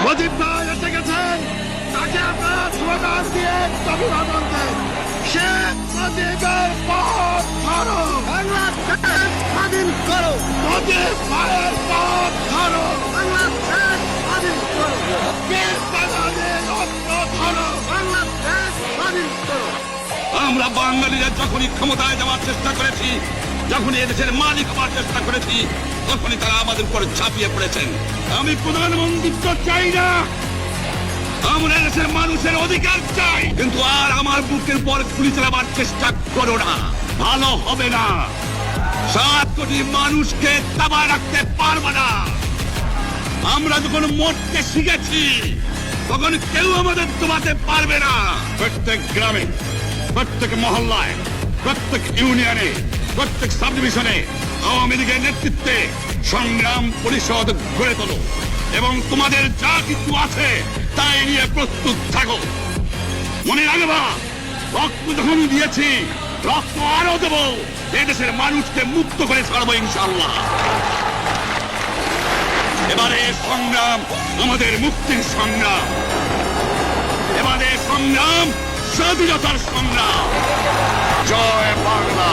প্রদীপ ভাই এসে গেছেন, তাকে আপনারা স্লোগান দিয়ে অভিবাদন দেন। শেখ মুজিবের পথ ধরো, বাংলাদেশ স্বাধীন করো। প্রদীপ ভাইয়ের পথ ধরো, বাংলাদেশ স্বাধীন করো। বীর বাঙালির রক্ত ধরো, বাংলাদেশ স্বাধীন করো। আমরা বাঙালিরা যখনই ক্ষমতায় যাওয়ার চেষ্টা করেছি, যখনই এদেশের মালিক হওয়ার চেষ্টা করেছি, তখনই তারা আমাদের উপর ঝাঁপিয়ে পড়েছেন। আমি প্রধানমন্ত্রিত্ব চাই না, আমরা দেশের মানুষের অধিকার চাই। কিন্তু আর আমার বুকের পর গুলি চালাবার চেষ্টা করো না, ভালো হবে না। 7 কোটি মানুষকে দাবায় রাখতে পারবে না। আমরা যখন মরতে শিখেছি, তখন কেউ আমাদের দবাতে পারবে না। প্রত্যেক গ্রামে, প্রত্যেক মহল্লায়, প্রত্যেক ইউনিয়নে, প্রত্যেক সাব ডিভিশনে আওয়ামী লীগের নেতৃত্বে সংগ্রাম পরিষদ গড়ে তোলো এবং তোমাদের যা কিছু আছে তাই নিয়ে প্রস্তুত থাকো। মনে রাখবা, রক্ত যখন দিয়েছি, রক্ত আরো দেব। এদেশের মানুষকে মুক্ত করে ছাড়বো ইনশাআল্লাহ। এবারে সংগ্রাম আমাদের মুক্তির সংগ্রাম, এবারে সংগ্রাম স্বাধীনতার সংগ্রাম। জয় বাংলা।